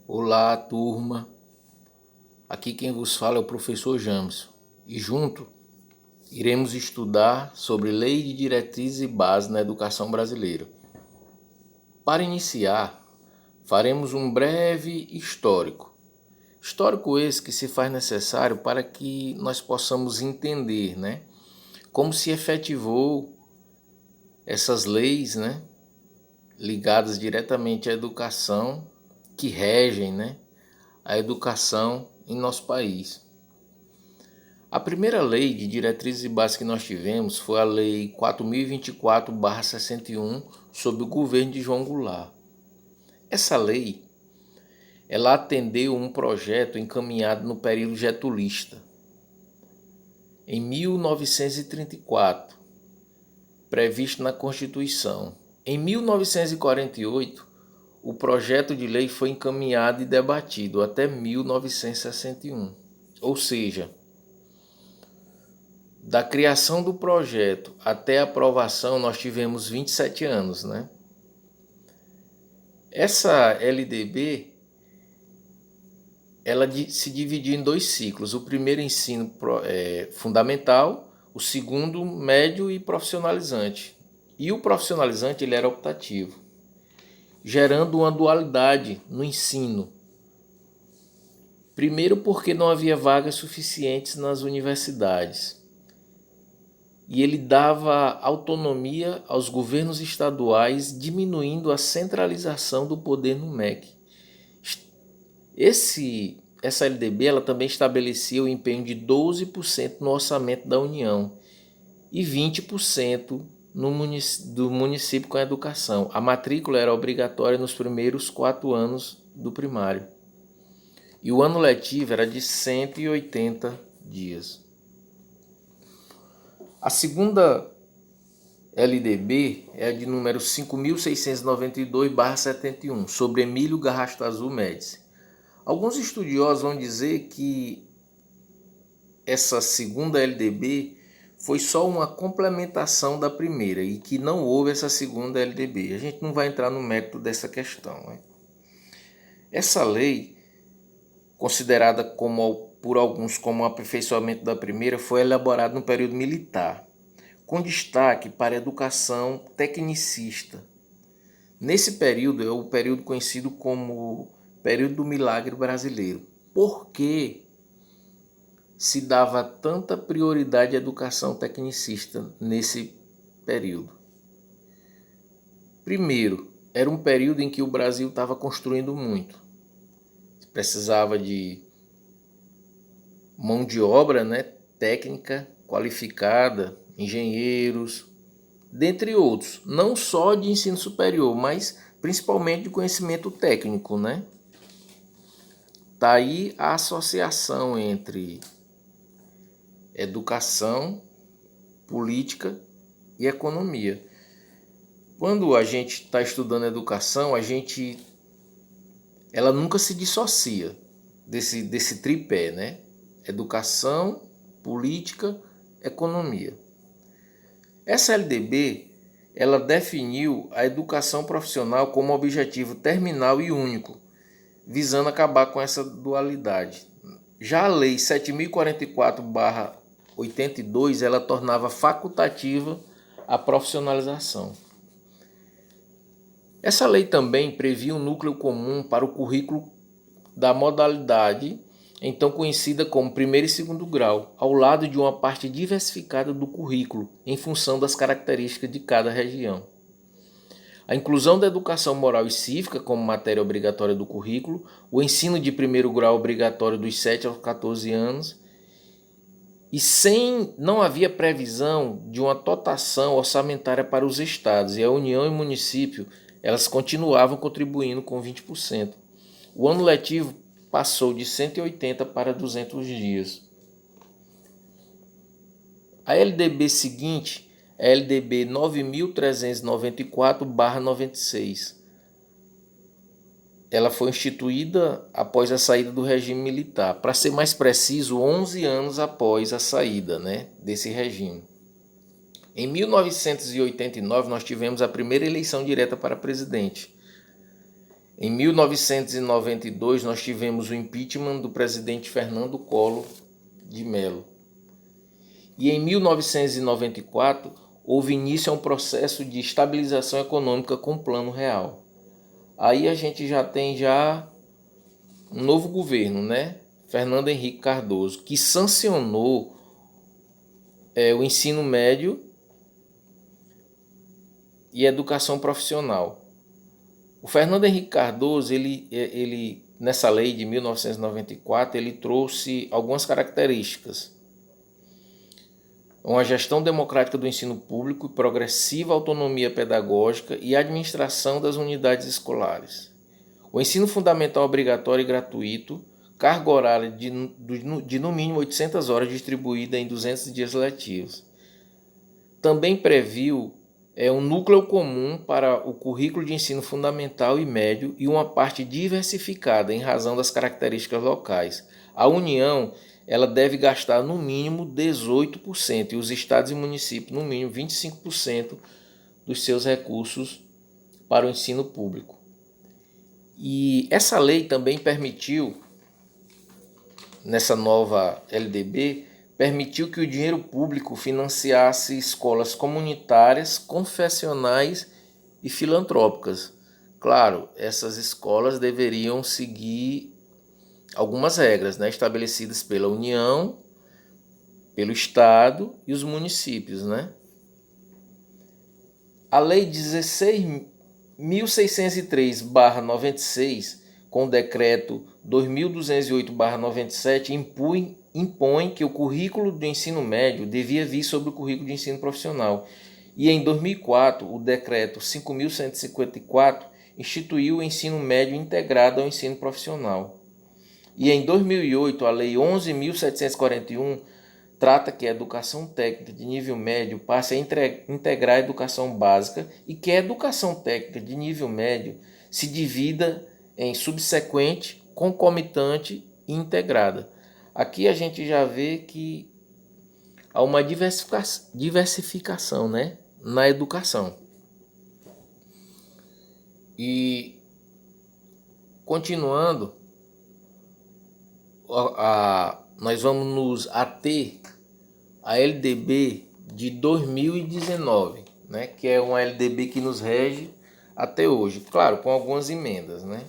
Olá, turma. Aqui quem vos fala é o professor Jamson e junto iremos estudar sobre Lei de Diretrizes e Bases na Educação Brasileira. Para iniciar, faremos um breve histórico. Histórico esse que se faz necessário para que nós possamos entender, como se efetivou essas leis, ligadas diretamente à educação que regem, a educação em nosso país. A primeira lei de diretrizes e bases que nós tivemos foi a Lei 4024/61, sob o governo de João Goulart. Essa lei, ela atendeu um projeto encaminhado no período getulista, em 1934, previsto na Constituição. Em 1948, o projeto de lei foi encaminhado e debatido até 1961, ou seja, da criação do projeto até a aprovação nós tivemos 27 anos, Essa LDB, ela se dividiu em dois ciclos. O primeiro ensino fundamental, o segundo médio e profissionalizante. E o profissionalizante ele era optativo, gerando uma dualidade no ensino. Primeiro porque não havia vagas suficientes nas universidades. E ele dava autonomia aos governos estaduais, diminuindo a centralização do poder no MEC. Essa LDB ela também estabelecia o empenho de 12% no orçamento da União e 20% do município com a educação. A matrícula era obrigatória nos primeiros 4 anos do primário. E o ano letivo era de 180 dias. A segunda LDB é a de número 5.692/71, sobre Emílio Garrastazu Médici. Alguns estudiosos vão dizer que essa segunda LDB foi só uma complementação da primeira e que não houve essa segunda LDB. A gente não vai entrar no mérito dessa questão. Essa lei, considerada por alguns como um aperfeiçoamento da primeira, foi elaborada no período militar, com destaque para a educação tecnicista. Nesse período é o período conhecido como período do milagre brasileiro. Por que se dava tanta prioridade à educação tecnicista nesse período? Primeiro, era um período em que o Brasil estava construindo muito. Precisava de mão de obra, técnica, qualificada, engenheiros, dentre outros, não só de ensino superior, mas principalmente de conhecimento técnico, Tá aí a associação entre educação, política e economia. Quando a gente está estudando educação, ela nunca se dissocia desse tripé, Educação, política, economia. Essa LDB, ela definiu a educação profissional como objetivo terminal e único, visando acabar com essa dualidade. Já a Lei 7.044/82, ela tornava facultativa a profissionalização. Essa lei também previa um núcleo comum para o currículo da modalidade, então conhecida como primeiro e segundo grau, ao lado de uma parte diversificada do currículo, em função das características de cada região. A inclusão da educação moral e cívica como matéria obrigatória do currículo, o ensino de primeiro grau obrigatório dos 7 aos 14 anos, e não havia previsão de uma dotação orçamentária para os estados, e a União e o município elas continuavam contribuindo com 20%. O ano letivo passou de 180 para 200 dias. A LDB seguinte é a LDB 9.394/96. Ela foi instituída após a saída do regime militar. Para ser mais preciso, 11 anos após a saída desse regime. Em 1989, nós tivemos a primeira eleição direta para presidente. Em 1992, nós tivemos o impeachment do presidente Fernando Collor de Mello. E em 1994, houve início a um processo de estabilização econômica com Plano Real. Aí a gente já tem um novo governo, né? Fernando Henrique Cardoso, que sancionou o ensino médio e educação profissional. O Fernando Henrique Cardoso, ele nessa lei de 1994, ele trouxe algumas características. Uma gestão democrática do ensino público, progressiva autonomia pedagógica e administração das unidades escolares. O ensino fundamental obrigatório e gratuito, carga horária de no mínimo 800 horas distribuída em 200 dias letivos. Também previu um núcleo comum para o currículo de ensino fundamental e médio e uma parte diversificada em razão das características locais. A União ela deve gastar no mínimo 18% e os estados e municípios no mínimo 25% dos seus recursos para o ensino público. E essa lei também permitiu, nessa nova LDB, permitiu que o dinheiro público financiasse escolas comunitárias, confessionais e filantrópicas. Claro, essas escolas deveriam seguir algumas regras, né, estabelecidas pela União, pelo Estado e os municípios, né? A Lei 16.603/96, com o Decreto 2.208/97, impõe que o currículo do ensino médio devia vir sobre o currículo de ensino profissional. E em 2004, o Decreto 5.154 instituiu o ensino médio integrado ao ensino profissional. E em 2008, a Lei 11.741 trata que a educação técnica de nível médio passe a integrar a educação básica e que a educação técnica de nível médio se divida em subsequente, concomitante e integrada. Aqui a gente já vê que há uma diversificação, né, na educação. E continuando, nós vamos nos ater à LDB de 2019, né, que é uma LDB que nos rege até hoje, claro, com algumas emendas, né?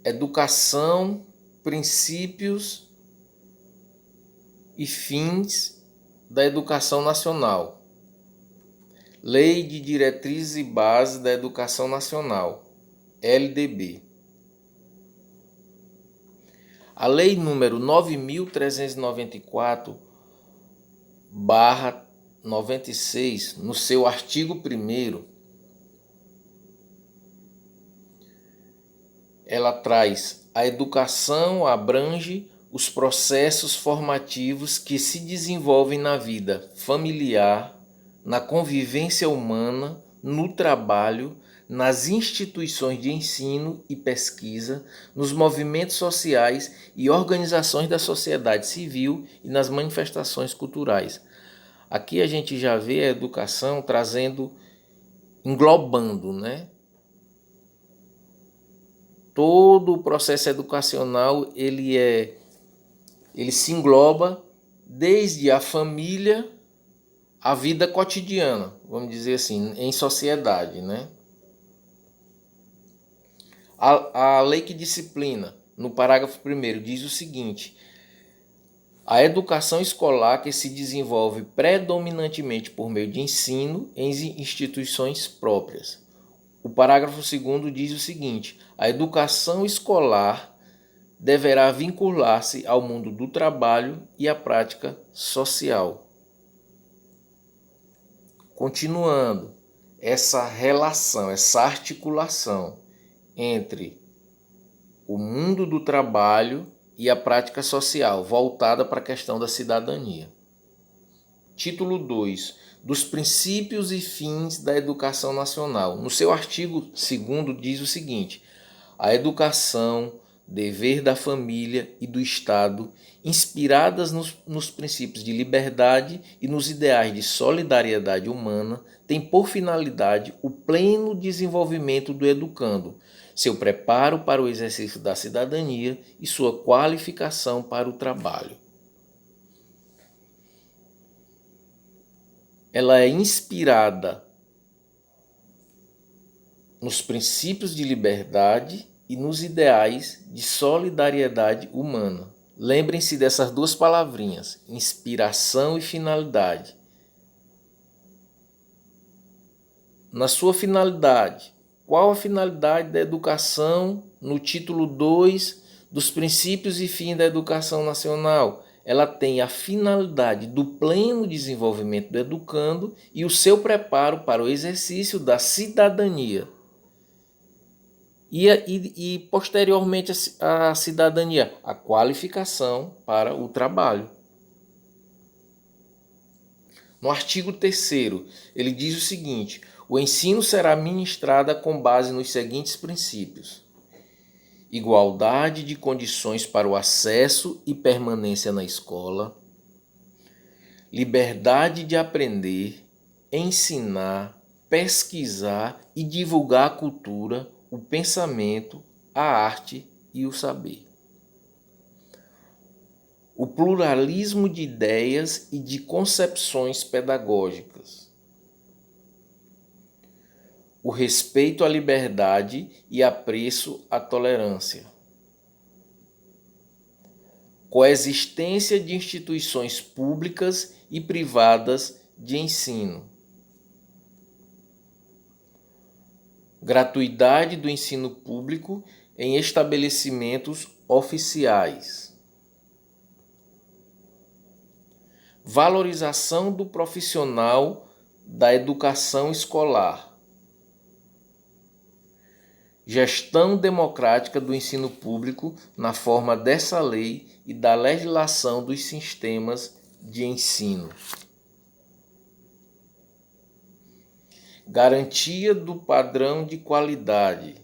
Educação, princípios e fins da educação nacional. Lei de Diretrizes e Bases da Educação Nacional, LDB. A Lei número 9.394/96, no seu artigo 1º, ela traz: a educação abrange os processos formativos que se desenvolvem na vida familiar, na convivência humana, no trabalho, nas instituições de ensino e pesquisa, nos movimentos sociais e organizações da sociedade civil e nas manifestações culturais. Aqui a gente já vê a educação englobando, né? Todo o processo educacional ele se engloba desde a família à vida cotidiana, vamos dizer assim, em sociedade, né? A lei que disciplina, no parágrafo 1º, diz o seguinte: a educação escolar que se desenvolve predominantemente por meio de ensino em instituições próprias. O parágrafo 2º diz o seguinte: a educação escolar deverá vincular-se ao mundo do trabalho e à prática social. Continuando, essa relação, essa articulação entre o mundo do trabalho e a prática social, voltada para a questão da cidadania. Título 2. Dos princípios e fins da educação nacional. No seu artigo 2º diz o seguinte: a educação dever da família e do Estado, inspiradas nos princípios de liberdade e nos ideais de solidariedade humana, têm por finalidade o pleno desenvolvimento do educando, seu preparo para o exercício da cidadania e sua qualificação para o trabalho. Ela é inspirada nos princípios de liberdade e nos ideais de solidariedade humana. Lembrem-se dessas duas palavrinhas, inspiração e finalidade. Na sua finalidade, qual a finalidade da educação no título 2 dos princípios e fins da educação nacional? Ela tem a finalidade do pleno desenvolvimento do educando e o seu preparo para o exercício da cidadania. E posteriormente a cidadania, a qualificação para o trabalho. No artigo 3º, ele diz o seguinte: o ensino será ministrado com base nos seguintes princípios: igualdade de condições para o acesso e permanência na escola, liberdade de aprender, ensinar, pesquisar e divulgar a cultura, o pensamento, a arte e o saber. O pluralismo de ideias e de concepções pedagógicas. O respeito à liberdade e apreço à tolerância. Coexistência de instituições públicas e privadas de ensino. Gratuidade do ensino público em estabelecimentos oficiais. Valorização do profissional da educação escolar. Gestão democrática do ensino público na forma dessa lei e da legislação dos sistemas de ensino. Garantia do padrão de qualidade.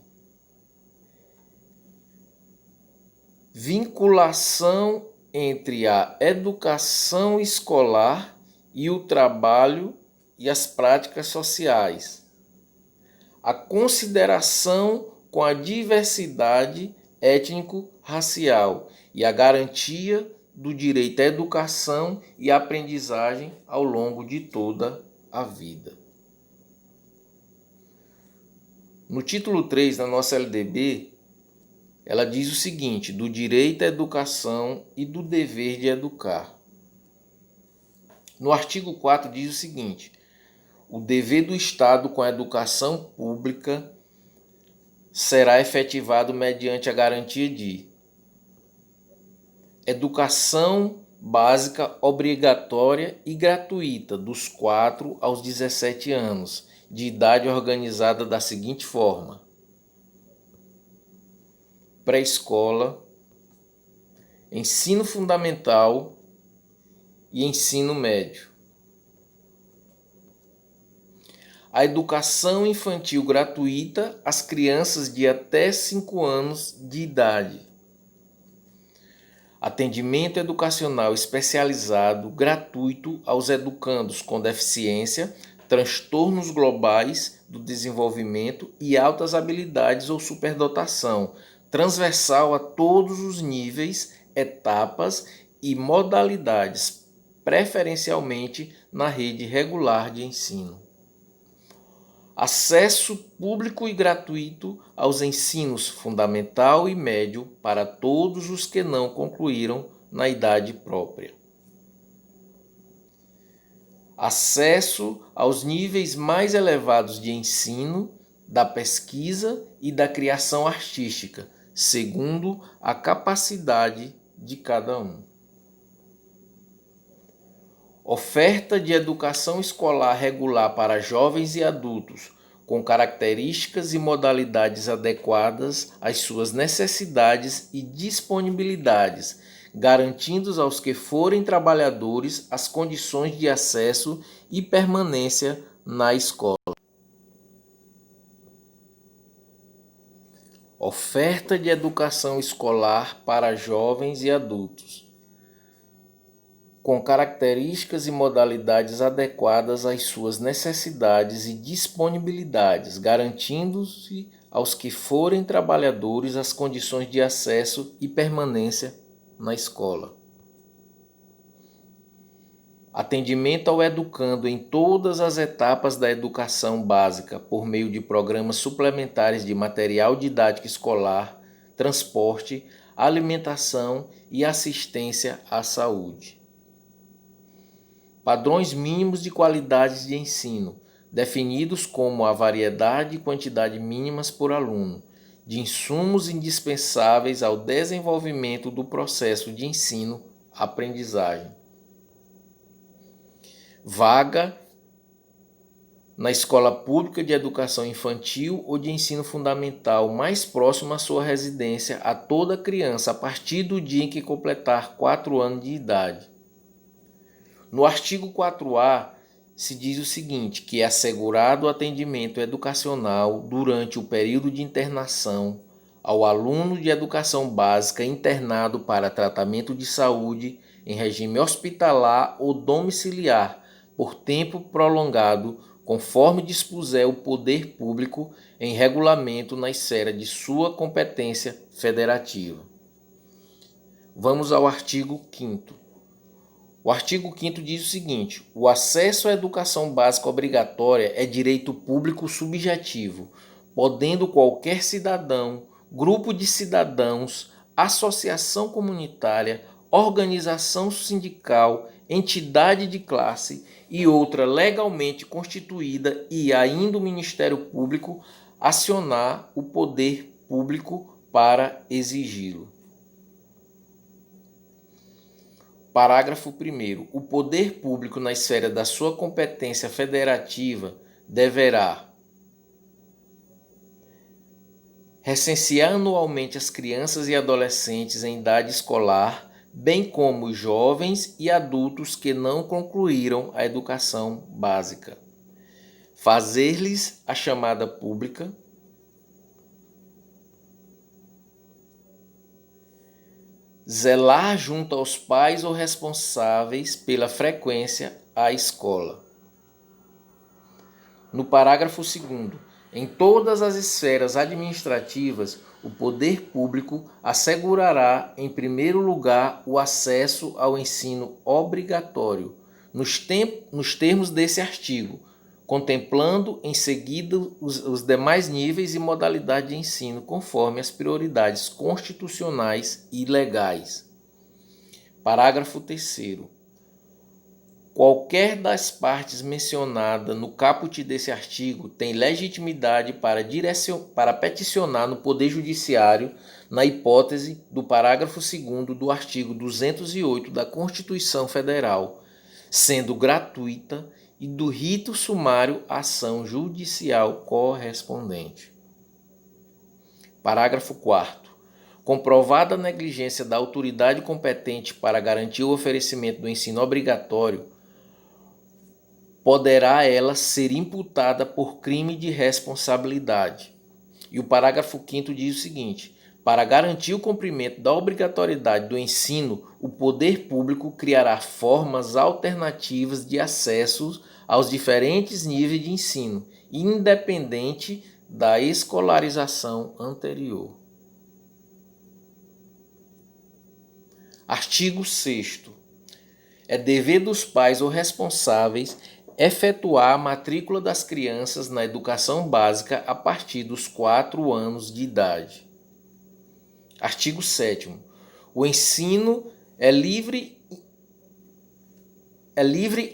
Vinculação entre a educação escolar e o trabalho e as práticas sociais. A consideração com a diversidade étnico-racial e a garantia do direito à educação e aprendizagem ao longo de toda a vida. No título 3 da nossa LDB, ela diz o seguinte: do direito à educação e do dever de educar. No artigo 4 diz o seguinte: o dever do Estado com a educação pública será efetivado mediante a garantia de educação básica obrigatória e gratuita dos 4 aos 17 anos, de idade organizada da seguinte forma: pré-escola, ensino fundamental e ensino médio. A educação infantil gratuita às crianças de até 5 anos de idade. Atendimento educacional especializado gratuito aos educandos com deficiência, transtornos globais do desenvolvimento e altas habilidades ou superdotação, transversal a todos os níveis, etapas e modalidades, preferencialmente na rede regular de ensino. Acesso público e gratuito aos ensinos fundamental e médio para todos os que não concluíram na idade própria. Acesso aos níveis mais elevados de ensino, da pesquisa e da criação artística, segundo a capacidade de cada um. Oferta de educação escolar regular para jovens e adultos, com características e modalidades adequadas às suas necessidades e disponibilidades, garantindo aos que forem trabalhadores as condições de acesso e permanência na escola. oferta de educação escolar para jovens e adultos, com características e modalidades adequadas às suas necessidades e disponibilidades, garantindo-se aos que forem trabalhadores as condições de acesso e permanência na escola. Atendimento ao educando em todas as etapas da educação básica, por meio de programas suplementares de material didático escolar, transporte, alimentação e assistência à saúde. Padrões mínimos de qualidade de ensino, definidos como a variedade e quantidade mínimas por aluno, de insumos indispensáveis ao desenvolvimento do processo de ensino-aprendizagem. Vaga na escola pública de educação infantil ou de ensino fundamental mais próximo à sua residência a toda criança a partir do dia em que completar 4 anos de idade. No artigo 4A se diz o seguinte, que é assegurado o atendimento educacional durante o período de internação ao aluno de educação básica internado para tratamento de saúde em regime hospitalar ou domiciliar por tempo prolongado, conforme dispuser o poder público em regulamento na esfera de sua competência federativa. Vamos ao artigo 5º. O artigo 5º diz o seguinte: o acesso à educação básica obrigatória é direito público subjetivo, podendo qualquer cidadão, grupo de cidadãos, associação comunitária, organização sindical, entidade de classe e outra legalmente constituída e ainda o Ministério Público acionar o poder público para exigi-lo. Parágrafo 1º. O poder público, na esfera da sua competência federativa, deverá recensear anualmente as crianças e adolescentes em idade escolar, bem como os jovens e adultos que não concluíram a educação básica. Fazer-lhes a chamada pública, zelar junto aos pais ou responsáveis pela frequência à escola. No parágrafo 2º, em todas as esferas administrativas, o poder público assegurará, em primeiro lugar, o acesso ao ensino obrigatório, nos termos desse artigo, contemplando em seguida os demais níveis e modalidades de ensino, conforme as prioridades constitucionais e legais. Parágrafo 3º. Qualquer das partes mencionadas no caput desse artigo tem legitimidade para peticionar no Poder Judiciário, na hipótese do parágrafo 2º do artigo 208 da Constituição Federal, sendo gratuita e do rito sumário ação judicial correspondente. Parágrafo 4º. Comprovada a negligência da autoridade competente para garantir o oferecimento do ensino obrigatório, poderá ela ser imputada por crime de responsabilidade. E o parágrafo 5º diz o seguinte: para garantir o cumprimento da obrigatoriedade do ensino, o poder público criará formas alternativas de acesso aos diferentes níveis de ensino, independente da escolarização anterior. Artigo 6º. É dever dos pais ou responsáveis efetuar a matrícula das crianças na educação básica a partir dos 4 anos de idade. Artigo 7º. O ensino é livre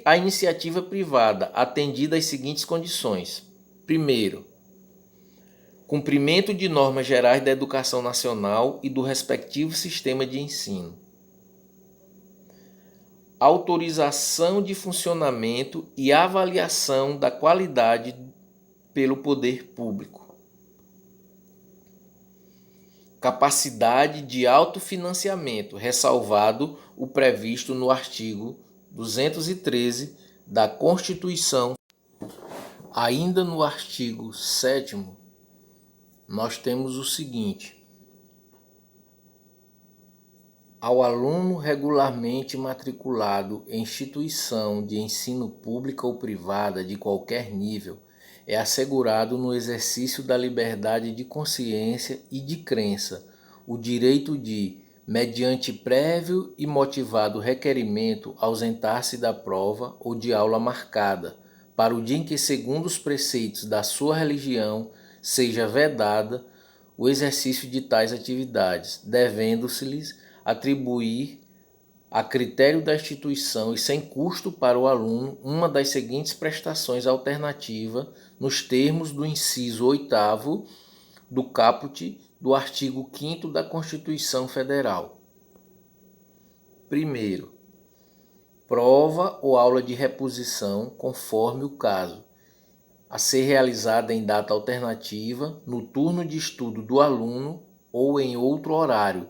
à iniciativa privada, atendida às seguintes condições. Primeiro, cumprimento de normas gerais da educação nacional e do respectivo sistema de ensino. Autorização de funcionamento e avaliação da qualidade pelo poder público. Capacidade de autofinanciamento, ressalvado o previsto no artigo 213 da Constituição. Ainda no artigo 7º, nós temos o seguinte: ao aluno regularmente matriculado em instituição de ensino pública ou privada de qualquer nível, é assegurado no exercício da liberdade de consciência e de crença o direito de, mediante prévio e motivado requerimento, ausentar-se da prova ou de aula marcada, para o dia em que, segundo os preceitos da sua religião, seja vedada o exercício de tais atividades, devendo-se-lhes atribuir, a critério da instituição e sem custo para o aluno, uma das seguintes prestações alternativas nos termos do inciso 8º do caput do artigo 5º da Constituição Federal. Primeiro, prova ou aula de reposição, conforme o caso, a ser realizada em data alternativa, no turno de estudo do aluno ou em outro horário,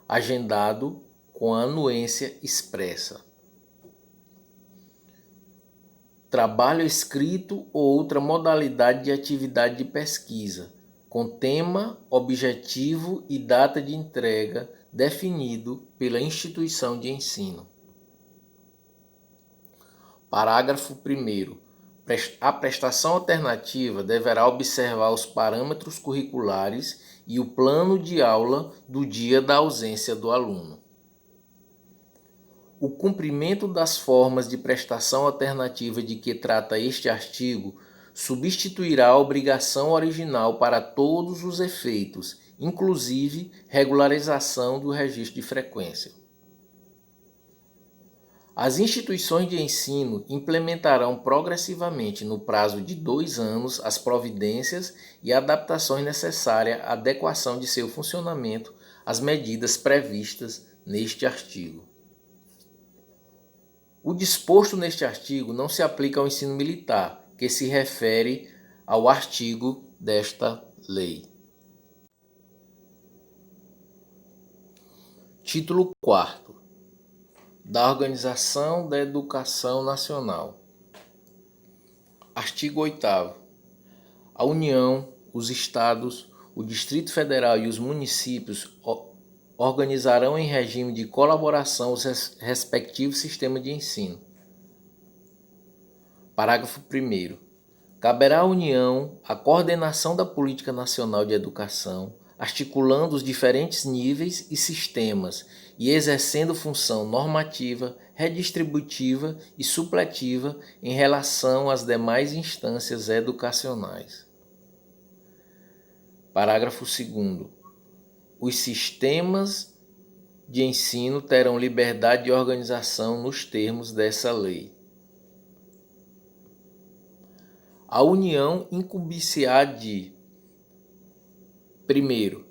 agendado com a anuência expressa. Trabalho escrito ou outra modalidade de atividade de pesquisa, com tema, objetivo e data de entrega definido pela instituição de ensino. Parágrafo 1º. A prestação alternativa deverá observar os parâmetros curriculares e o plano de aula do dia da ausência do aluno. O cumprimento das formas de prestação alternativa de que trata este artigo substituirá a obrigação original para todos os efeitos, inclusive regularização do registro de frequência. As instituições de ensino implementarão progressivamente, no prazo de 2 anos, as providências e adaptações necessárias à adequação de seu funcionamento às medidas previstas neste artigo. O disposto neste artigo não se aplica ao ensino militar, que se refere ao artigo desta lei. Título 4º da Organização da Educação Nacional. Artigo 8º. A União, os Estados, o Distrito Federal e os municípios organizarão em regime de colaboração os respectivos sistemas de ensino. Parágrafo 1º. Caberá à União a coordenação da política nacional de educação, articulando os diferentes níveis e sistemas e exercendo função normativa, redistributiva e supletiva em relação às demais instâncias educacionais. Parágrafo 2º. Os sistemas de ensino terão liberdade de organização nos termos dessa lei. A União incumbir-se-á de: primeiro,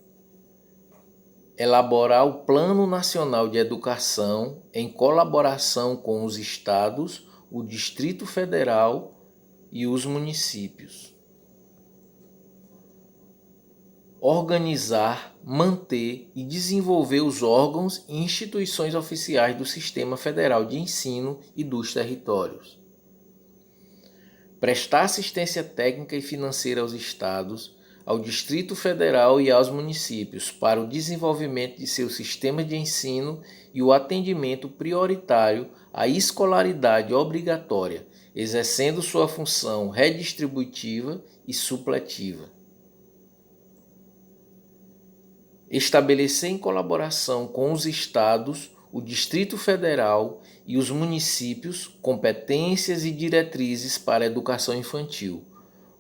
elaborar o Plano Nacional de Educação em colaboração com os Estados, o Distrito Federal e os municípios. Organizar, manter e desenvolver os órgãos e instituições oficiais do Sistema Federal de Ensino e dos territórios. Prestar assistência técnica e financeira aos Estados, ao Distrito Federal e aos municípios para o desenvolvimento de seus sistemas de ensino e o atendimento prioritário à escolaridade obrigatória, exercendo sua função redistributiva e supletiva. Estabelecer em colaboração com os Estados, o Distrito Federal e os municípios competências e diretrizes para a educação infantil,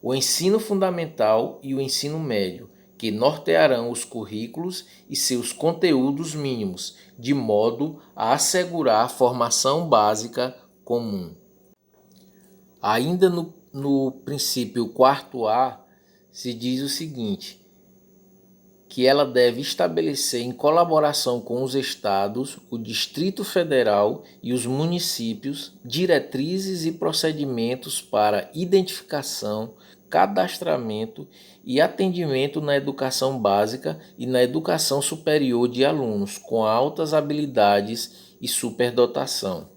o ensino fundamental e o ensino médio, que nortearão os currículos e seus conteúdos mínimos, de modo a assegurar a formação básica comum. Ainda no princípio 4A, se diz o seguinte: que ela deve estabelecer, em colaboração com os Estados, o Distrito Federal e os municípios, diretrizes e procedimentos para identificação, cadastramento e atendimento na educação básica e na educação superior de alunos com altas habilidades e superdotação.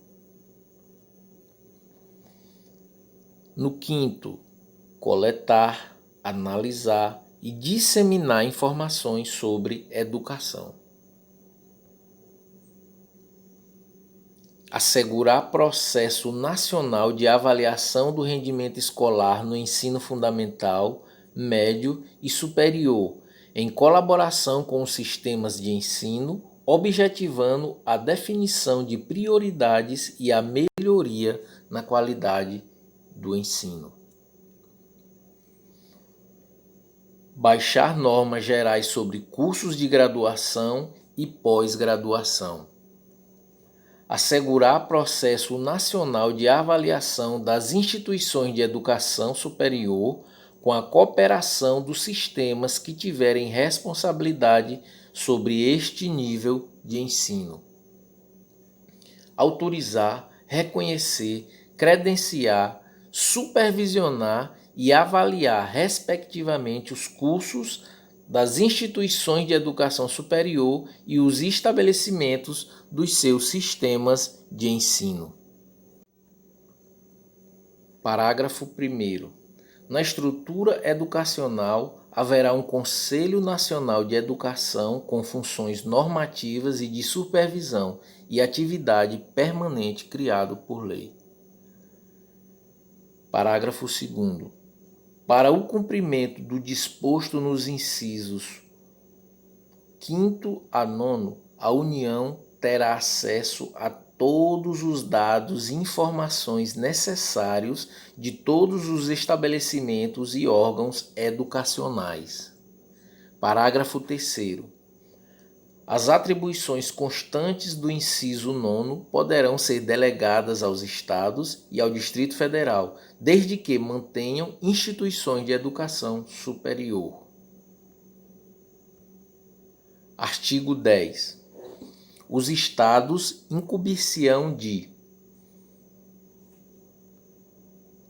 No 5º, coletar, analisar e disseminar informações sobre educação. Assegurar processo nacional de avaliação do rendimento escolar no ensino fundamental, médio e superior, em colaboração com os sistemas de ensino, objetivando a definição de prioridades e a melhoria na qualidade do ensino. Baixar normas gerais sobre cursos de graduação e pós-graduação. Assegurar processo nacional de avaliação das instituições de educação superior com a cooperação dos sistemas que tiverem responsabilidade sobre este nível de ensino. Autorizar, reconhecer, credenciar, supervisionar e avaliar, respectivamente, os cursos das instituições de educação superior e os estabelecimentos dos seus sistemas de ensino. Parágrafo 1º. Na estrutura educacional, haverá um Conselho Nacional de Educação com funções normativas e de supervisão e atividade permanente criado por lei. Parágrafo 2º. Para o cumprimento do disposto nos incisos 5º a 9º, a União terá acesso a todos os dados e informações necessários de todos os estabelecimentos e órgãos educacionais. Parágrafo 3º. As atribuições constantes do inciso 9º poderão ser delegadas aos Estados e ao Distrito Federal, desde que mantenham instituições de educação superior. Artigo 10. Os Estados incumbir-se-ão de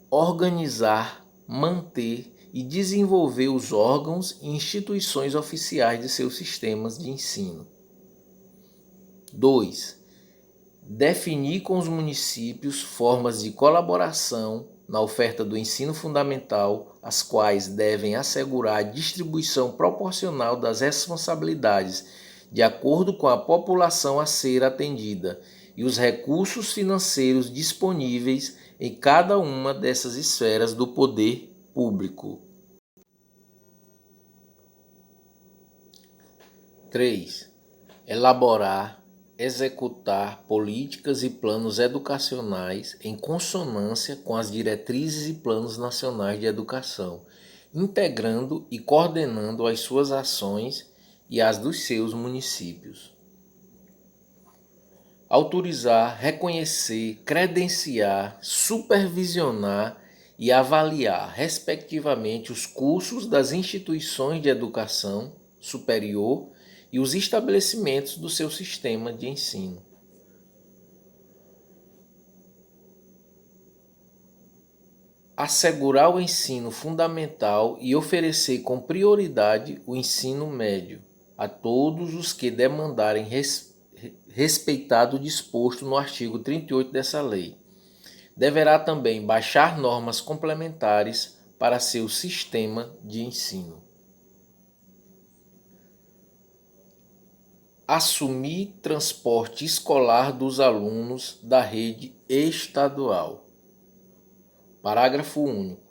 organizar, manter e desenvolver os órgãos e instituições oficiais de seus sistemas de ensino. 2. Definir com os municípios formas de colaboração na oferta do ensino fundamental, as quais devem assegurar a distribuição proporcional das responsabilidades de acordo com a população a ser atendida e os recursos financeiros disponíveis em cada uma dessas esferas do poder público. 3. Elaborar, executar políticas e planos educacionais em consonância com as diretrizes e planos nacionais de educação, integrando e coordenando as suas ações e as dos seus municípios. Autorizar, reconhecer, credenciar, supervisionar e avaliar, respectivamente, os cursos das instituições de educação superior e os estabelecimentos do seu sistema de ensino. Assegurar o ensino fundamental e oferecer com prioridade o ensino médio a todos os que demandarem respeitado o disposto no artigo 38 dessa lei. Deverá também baixar normas complementares para seu sistema de ensino. Assumir transporte escolar dos alunos da rede estadual. Parágrafo único.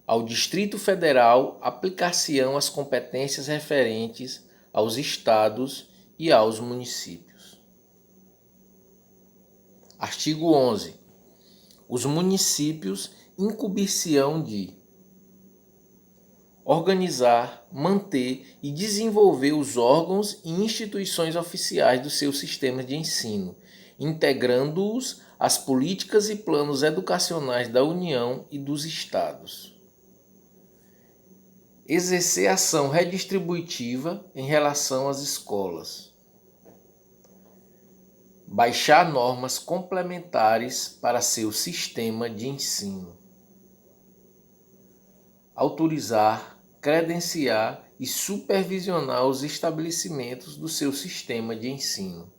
Ao Distrito Federal aplicar-se-ão as competências referentes aos estados e aos municípios. Artigo 11. Os municípios incumbir-se-ão de organizar, manter e desenvolver os órgãos e instituições oficiais dos seus sistemas de ensino, integrando-os às políticas e planos educacionais da União e dos Estados. Exercer ação redistributiva em relação às escolas. Baixar normas complementares para seu sistema de ensino. Autorizar, credenciar e supervisionar os estabelecimentos do seu sistema de ensino.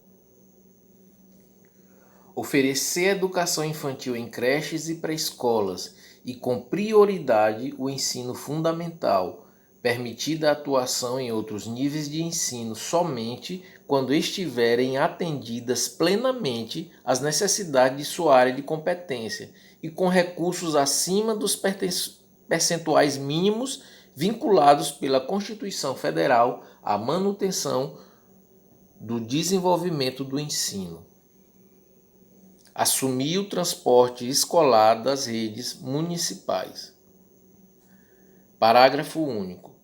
Oferecer educação infantil em creches e pré-escolas e com prioridade o ensino fundamental, permitida a atuação em outros níveis de ensino somente quando estiverem atendidas plenamente as necessidades de sua área de competência e com recursos acima dos percentuais mínimos vinculados pela Constituição Federal à manutenção do desenvolvimento do ensino. Assumir o transporte escolar das redes municipais. Parágrafo único.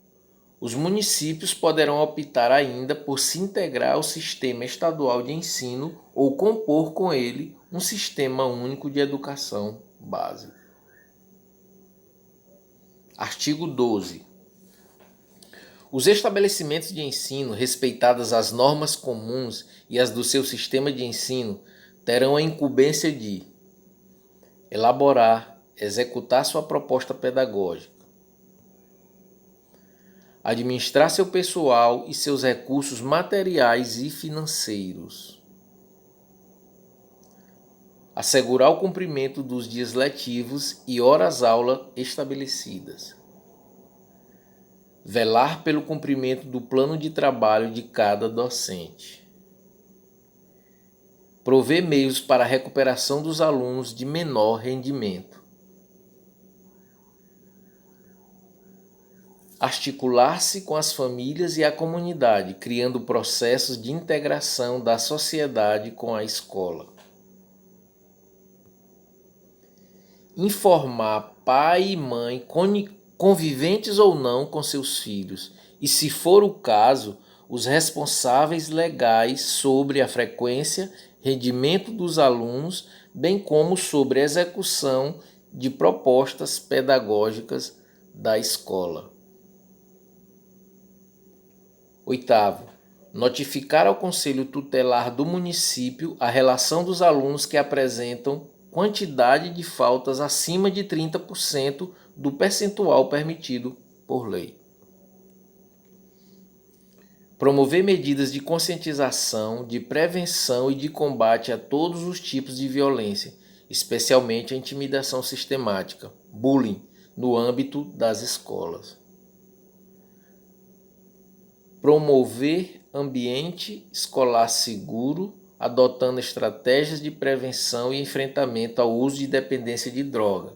Os municípios poderão optar ainda por se integrar ao sistema estadual de ensino ou compor com ele um sistema único de educação básica. Artigo 12. Os estabelecimentos de ensino, respeitadas as normas comuns e as do seu sistema de ensino, terão a incumbência de elaborar, executar sua proposta pedagógica, administrar seu pessoal e seus recursos materiais e financeiros, assegurar o cumprimento dos dias letivos e horas-aula estabelecidas, velar pelo cumprimento do plano de trabalho de cada docente, prover meios para a recuperação dos alunos de menor rendimento, articular-se com as famílias e a comunidade, criando processos de integração da sociedade com a escola, informar pai e mãe, conviventes ou não com seus filhos, e, se for o caso, os responsáveis legais sobre a frequência, rendimento dos alunos, bem como sobre a execução de propostas pedagógicas da escola. 8º. Notificar ao Conselho Tutelar do município a relação dos alunos que apresentam quantidade de faltas acima de 30% do percentual permitido por lei. Promover medidas de conscientização, de prevenção e de combate a todos os tipos de violência, especialmente a intimidação sistemática, bullying, no âmbito das escolas. Promover ambiente escolar seguro, adotando estratégias de prevenção e enfrentamento ao uso de dependência de droga.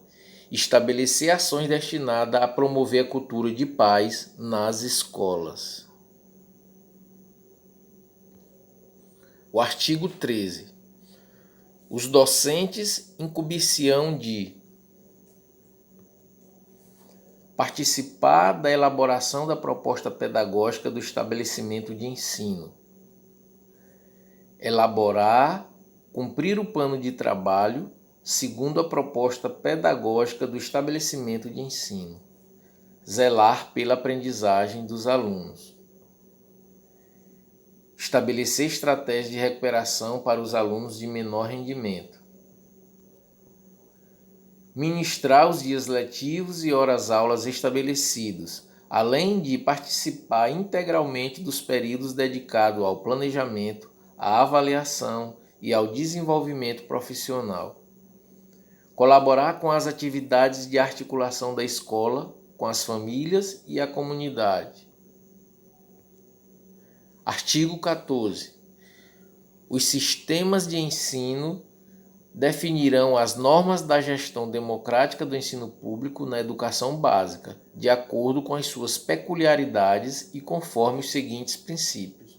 Estabelecer ações destinadas a promover a cultura de paz nas escolas. O artigo 13. Os docentes incumbir-se-ão de participar da elaboração da proposta pedagógica do estabelecimento de ensino, elaborar, cumprir o plano de trabalho segundo a proposta pedagógica do estabelecimento de ensino, zelar pela aprendizagem dos alunos, estabelecer estratégias de recuperação para os alunos de menor rendimento, ministrar os dias letivos e horas-aulas estabelecidos, além de participar integralmente dos períodos dedicados ao planejamento, à avaliação e ao desenvolvimento profissional. Colaborar com as atividades de articulação da escola, com as famílias e a comunidade. Artigo 14. Os sistemas de ensino definirão as normas da gestão democrática do ensino público na educação básica, de acordo com as suas peculiaridades e conforme os seguintes princípios.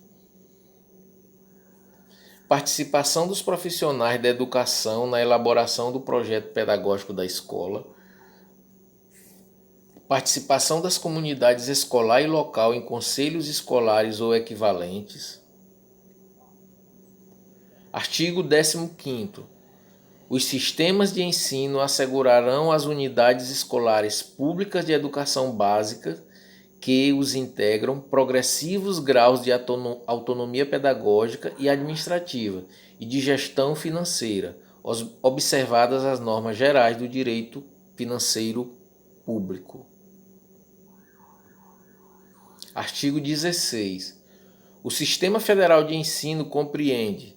Participação dos profissionais da educação na elaboração do projeto pedagógico da escola. Participação das comunidades escolar e local em conselhos escolares ou equivalentes. Artigo 15º. Os sistemas de ensino assegurarão às unidades escolares públicas de educação básica que os integram progressivos graus de autonomia pedagógica e administrativa e de gestão financeira, observadas as normas gerais do direito financeiro público. Artigo 16. O Sistema Federal de Ensino compreende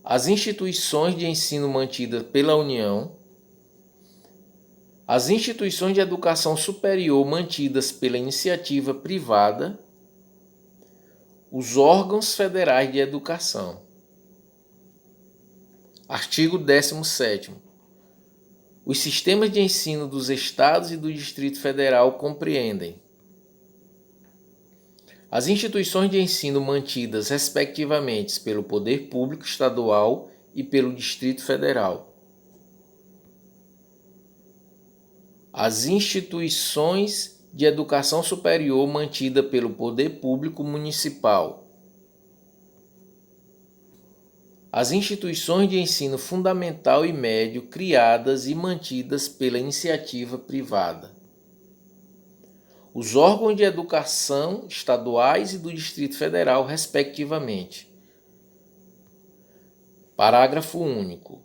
as instituições de ensino mantidas pela União, As instituições de educação superior mantidas pela iniciativa privada, os órgãos federais de educação. Artigo 17º. Os sistemas de ensino dos estados e do Distrito Federal compreendem as instituições de ensino mantidas respectivamente pelo Poder Público Estadual e pelo Distrito Federal, as instituições de educação superior mantidas pelo Poder Público Municipal, as instituições de ensino fundamental e médio criadas e mantidas pela iniciativa privada, os órgãos de educação estaduais e do Distrito Federal, respectivamente. Parágrafo único.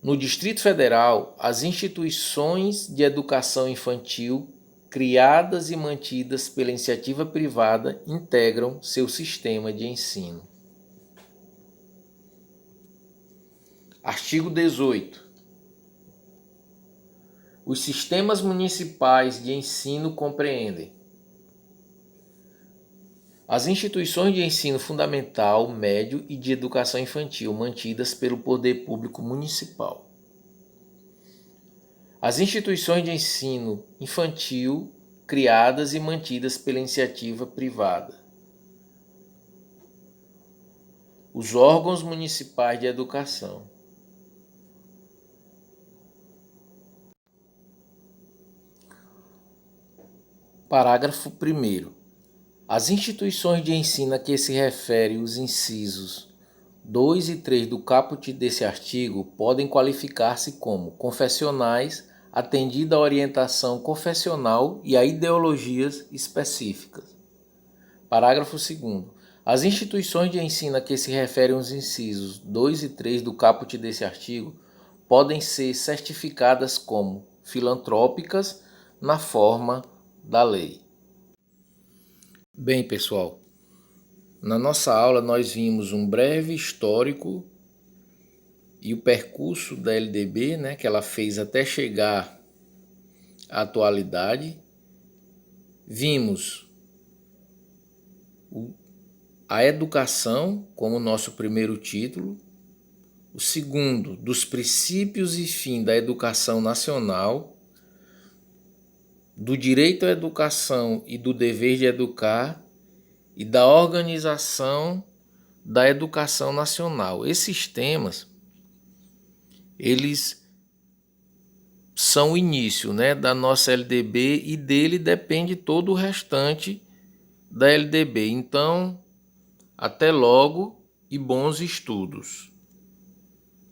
No Distrito Federal, as instituições de educação infantil criadas e mantidas pela iniciativa privada integram seu sistema de ensino. Artigo 18. Os sistemas municipais de ensino compreendem as instituições de ensino fundamental, médio e de educação infantil mantidas pelo Poder Público Municipal, as instituições de ensino infantil criadas e mantidas pela iniciativa privada, os órgãos municipais de educação. Parágrafo 1º. As instituições de ensino a que se referem os incisos 2 e 3 do caput desse artigo podem qualificar-se como confessionais, atendida a orientação confessional e a ideologias específicas. Parágrafo 2º. As instituições de ensino a que se referem os incisos 2 e 3 do caput desse artigo podem ser certificadas como filantrópicas na forma da lei. Bem, pessoal, na nossa aula nós vimos um breve histórico e o percurso da LDB, que ela fez até chegar à atualidade. Vimos a educação como nosso primeiro título, o segundo, dos princípios e fim da educação nacional, do direito à educação e do dever de educar e da organização da educação nacional. Esses temas, eles são o início, da nossa LDB e dele depende todo o restante da LDB. Então, até logo e bons estudos.